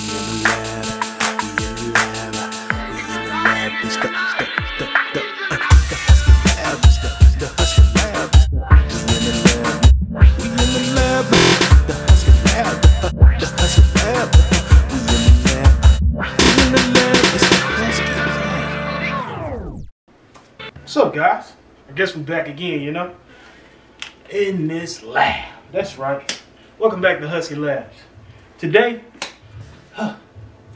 What's up, guys? I guess we're back again, you know, in this lab. That's right. Welcome back to Husky Labs. Today,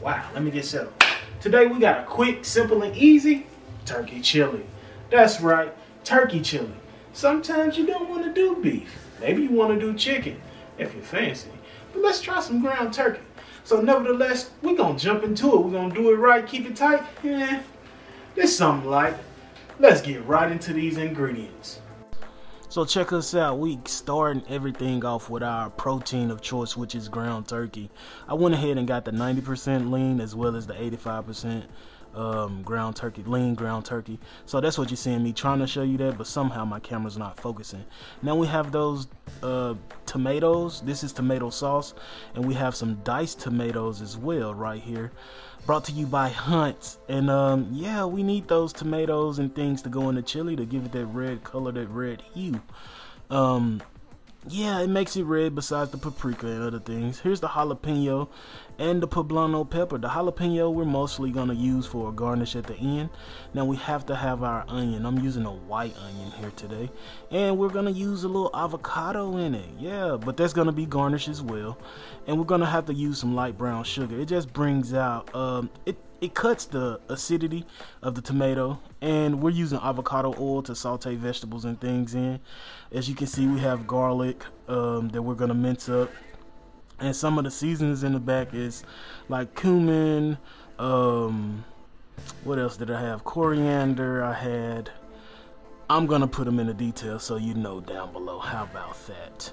wow, let me get settled. Today we got a quick, simple, and easy turkey chili. That's right, turkey chili. Sometimes you don't want to do beef. Maybe you want to do chicken, if you're fancy. But let's try some ground turkey. So nevertheless, we're going to jump into it. We're going to do it right, keep it tight. Yeah, there's something like. Let's get right into these ingredients. So check us out. We starting everything off with our protein of choice, which is ground turkey. I went ahead and got the 90% lean as well as the 85% ground turkey, lean ground turkey. So that's what you're seeing me trying to show you that, but somehow my camera's not focusing. Now we have those tomatoes. This is tomato sauce, and we have some diced tomatoes as well right here, brought to you by Hunt's. And yeah, we need those tomatoes and things to go in the chili to give it that red color, that red hue. Yeah, it makes it red besides the paprika and other things. Here's the jalapeno and the poblano pepper. The jalapeno we're mostly going to use for a garnish at the end. Now we have to have our onion. I'm using a white onion here today. And we're going to use a little avocado in it. Yeah, but that's going to be garnish as well. And we're going to have to use some light brown sugar. It just brings out, it cuts the acidity of the tomato, and we're using avocado oil to saute vegetables and things in. As you can see, we have garlic that we're gonna mince up, and some of the seasonings in the back is like cumin. What else did I have? Coriander. I'm gonna put them in the details so you know down below. How about that?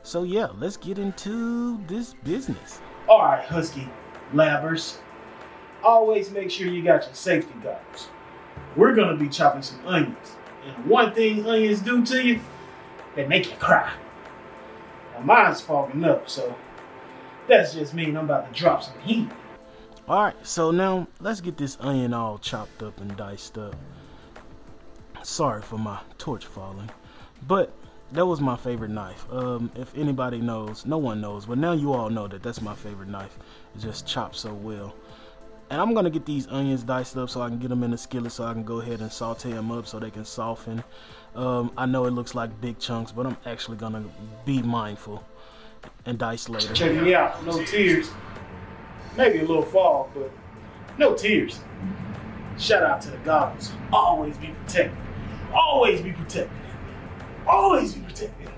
So yeah, let's get into this business. All right, Husky Labbers. Always make sure you got your safety goggles. We're gonna be chopping some onions. And one thing onions do to you, they make you cry. Now mine's fogging up, so that's just mean I'm about to drop some heat. Alright, so now let's get this onion all chopped up and diced up. Sorry for my torch falling, but that was my favorite knife. If anybody knows, no one knows, but now you all know that that's my favorite knife. It just chops so well. And I'm gonna get these onions diced up so I can get them in the skillet so I can go ahead and saute them up so they can soften. I know it looks like big chunks, but I'm actually gonna be mindful and dice later. Check me out, no tears. Maybe a little fog, but no tears. Shout out to the goggles. Always be protected. Always be protected. Always be protected.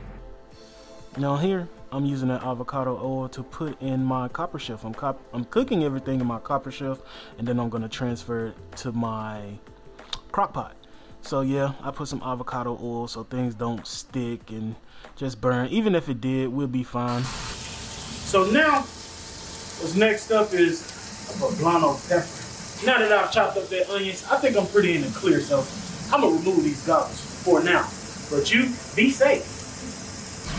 Now here, I'm using that avocado oil to put in my copper shelf. I'm cooking everything in my copper shelf, and then I'm gonna transfer it to my crock pot. So yeah, I put some avocado oil so things don't stick and just burn. Even if it did, we'll be fine. So now, what's next up is a poblano pepper. Now that I've chopped up that onions, I think I'm pretty in the clear, so I'm gonna remove these goggles for now. But you, be safe.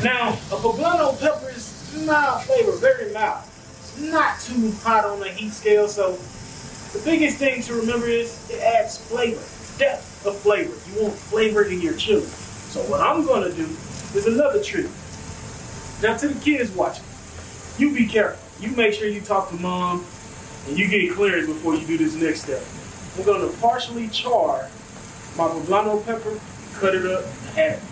Now, a poblano pepper is mild flavor, very mild. It's not too hot on the heat scale, so the biggest thing to remember is it adds flavor, depth of flavor. You want flavor in your chili. So what I'm gonna do is another trick. Now to the kids watching, you be careful. You make sure you talk to mom and you get clearance before you do this next step. I'm gonna partially char my poblano pepper, cut it up, and add it.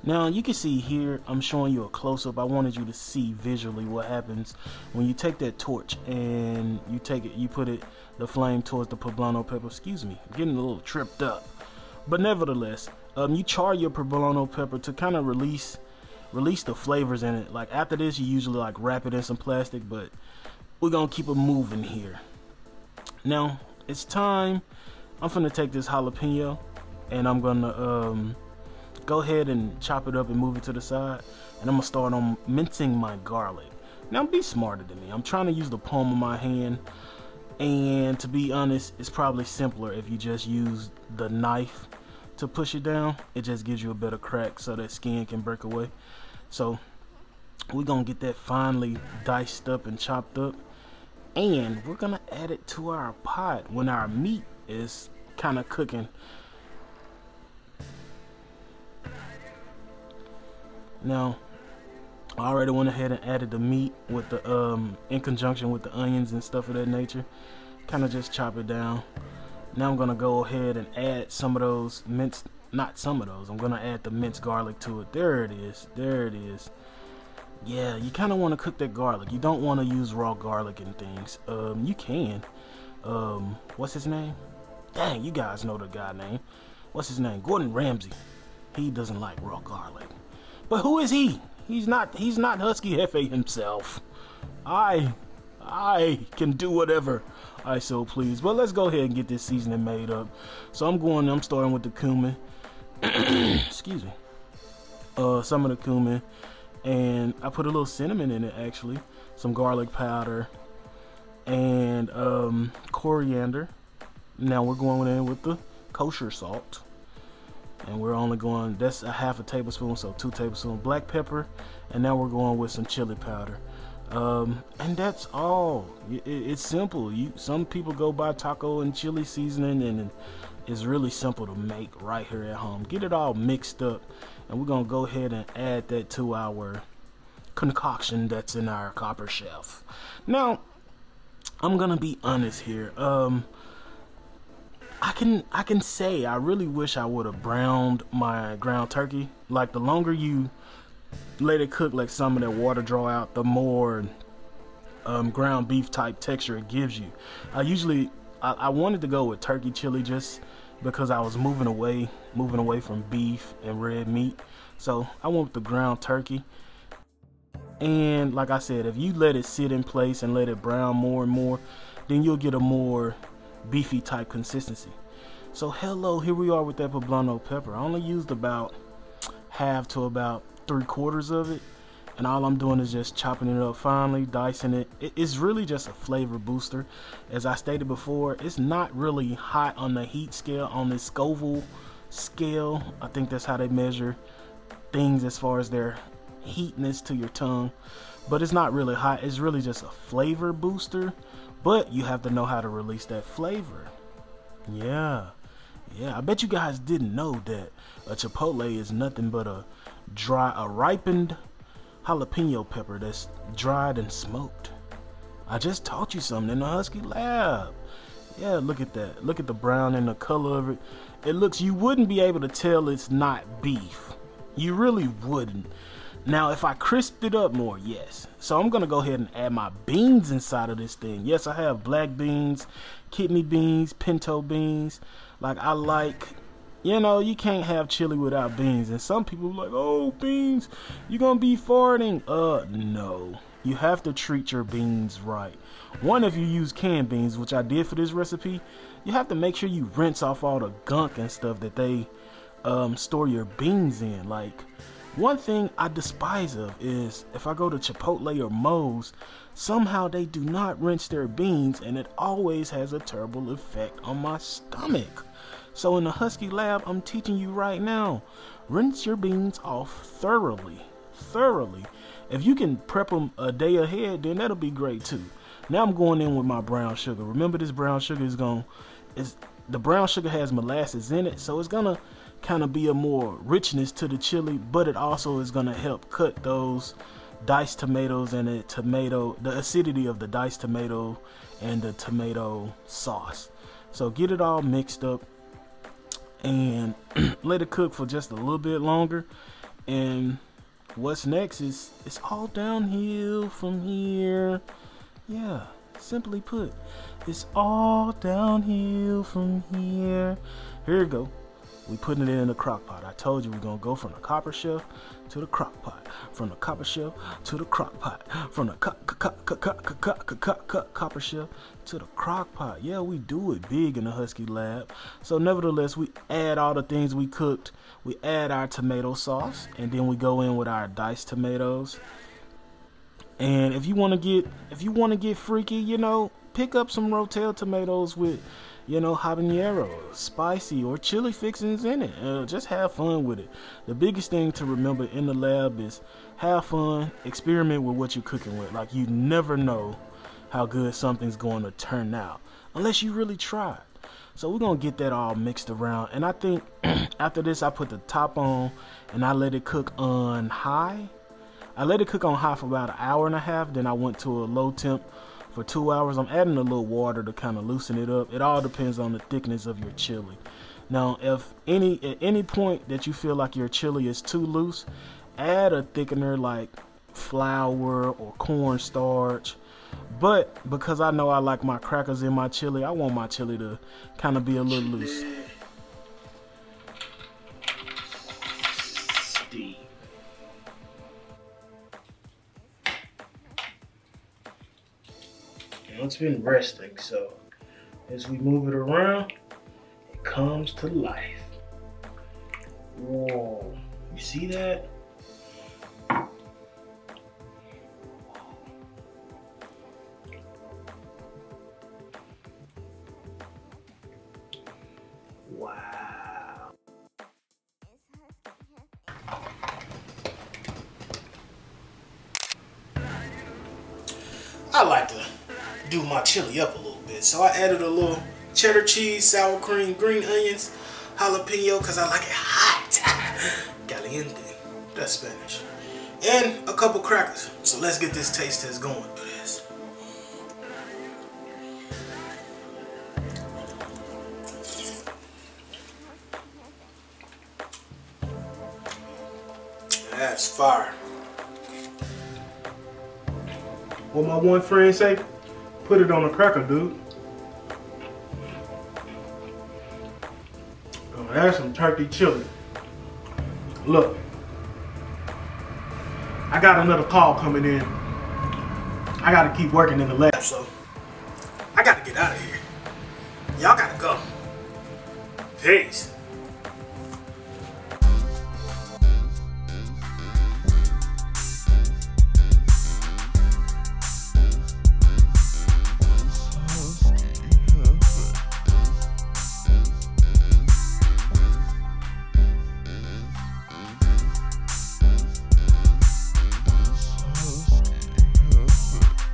Now you can see here, I'm showing you a close-up. I wanted you to see visually what happens when you take that torch and you take it, you put it, the flame towards the poblano pepper. Excuse me, I'm getting a little tripped up. But nevertheless, you char your poblano pepper to kind of release the flavors in it. Like after this, you usually like wrap it in some plastic, but we're gonna keep it moving here. Now it's time. I'm gonna take this jalapeno and I'm gonna go ahead and chop it up and move it to the side, and I'm gonna start on mincing my garlic. Now be smarter than me. I'm trying to use the palm of my hand, and to be honest, it's probably simpler if you just use the knife to push it down. It just gives you a better crack so that skin can break away. So We're gonna get that finely diced up and chopped up, and we're gonna add it to our pot when our meat is kind of cooking. Now, I already went ahead and added the meat with the in conjunction with the onions and stuff of that nature. Kind of just chop it down. Now I'm gonna go ahead and add some of those minced, not some of those, I'm gonna add the minced garlic to it. There it is, there it is. Yeah, you kind of want to cook that garlic. You don't want to use raw garlic and things. You can. What's his name? Dang, you guys know the guy name. What's his name? Gordon Ramsay. He doesn't like raw garlic. But who is he? He's not Husky Hefe himself. I can do whatever I so please. But let's go ahead and get this seasoning made up. So I'm starting with the cumin. Excuse me. Some of the cumin. And I put a little cinnamon in it, actually. Some garlic powder. And coriander. Now we're going in with the kosher salt. And we're only going, that's a half a tablespoon, so 2 tablespoons. Black pepper. And now we're going with some chili powder. And that's all. It's simple. Some people go buy taco and chili seasoning, and it's really simple to make right here at home. Get it all mixed up, and we're gonna go ahead and add that to our concoction that's in our copper shelf. Now, I'm gonna be honest here. I can say I really wish I would have browned my ground turkey. Like, the longer you let it cook, like some of that water draw out, the more ground beef type texture it gives you. I wanted to go with turkey chili just because I was moving away from beef and red meat. So I went with the ground turkey. And like I said, if you let it sit in place and let it brown more and more, then you'll get a more beefy type consistency. So hello, here we are with that poblano pepper. I only used about half to about 3/4 of it, and all I'm doing is just chopping it up finely, dicing it. It's really just a flavor booster. As I stated before, it's not really hot on the heat scale, on the Scoville scale. I think that's how they measure things as far as their heatness to your tongue, but it's not really hot. It's really just a flavor booster, but you have to know how to release that flavor. Yeah, I bet you guys didn't know that a chipotle is nothing but a ripened jalapeno pepper that's dried and smoked. I just taught you something in the Husky lab. Yeah, look at that. Look at the brown and the color of it. It looks, you wouldn't be able to tell it's not beef. You really wouldn't. Now, if I crisped it up more, yes. So I'm gonna go ahead and add my beans inside of this thing. Yes, I have black beans, kidney beans, pinto beans. Like, I like, you know, you can't have chili without beans. And some people are like, oh, beans, you're gonna be farting. No. You have to treat your beans right. One, if you use canned beans, which I did for this recipe, you have to make sure you rinse off all the gunk and stuff that they store your beans in. Like, one thing I despise of is if I go to Chipotle or Moe's, somehow they do not rinse their beans, and it always has a terrible effect on my stomach. So in the Husky lab, I'm teaching you right now, rinse your beans off thoroughly. If you can prep them a day ahead, then that'll be great too. Now I'm going in with my brown sugar. Remember, this brown sugar the brown sugar has molasses in it, so it's gonna kind of be a more richness to the chili, but it also is gonna help cut those diced tomatoes and the acidity of the diced tomato and the tomato sauce. So get it all mixed up and let it cook for just a little bit longer. And what's next is it's all downhill from here. Yeah, simply put, it's all downhill from here. Here we go. We putting it in the crock pot. I told you we're gonna go from the copper shelf to the crock pot, from the copper shelf to the crock pot, from the copper shelf to the crock pot. Yeah, we do it big in the Husky lab. So nevertheless, we add all the things we cooked. We add our tomato sauce, and then we go in with our diced tomatoes. And if you want to get freaky, you know, pick up some Rotel tomatoes with, you know, habanero, spicy, or chili fixings in it. Just have fun with it. The biggest thing to remember in the lab is have fun, experiment with what you're cooking with. Like, you never know how good something's going to turn out unless you really try. So we're going to get that all mixed around. And I think after this, I put the top on and I let it cook on high. I let it cook on high for about 1.5 hours. Then I went to a low temp for 2 hours. I'm adding a little water to kind of loosen it up. It all depends on the thickness of your chili. Now, if at any point that you feel like your chili is too loose, add a thickener like flour or cornstarch. But because I know I like my crackers in my chili, I want my chili to kind of be a little loose. It's been resting, so as we move it around, it comes to life. Whoa, you see that? Wow. I like to do my chili up a little bit, so I added a little cheddar cheese, sour cream, green onions, jalapeno, because I like it hot. Caliente, that's Spanish. And a couple crackers. So let's get this taste test going through this. That's fire. What my one friend say? Put it on a cracker, dude. Oh, that's some turkey chili. Look, I got another call coming in. I gotta keep working in the lab, so I gotta get out of here. Y'all gotta go. Peace.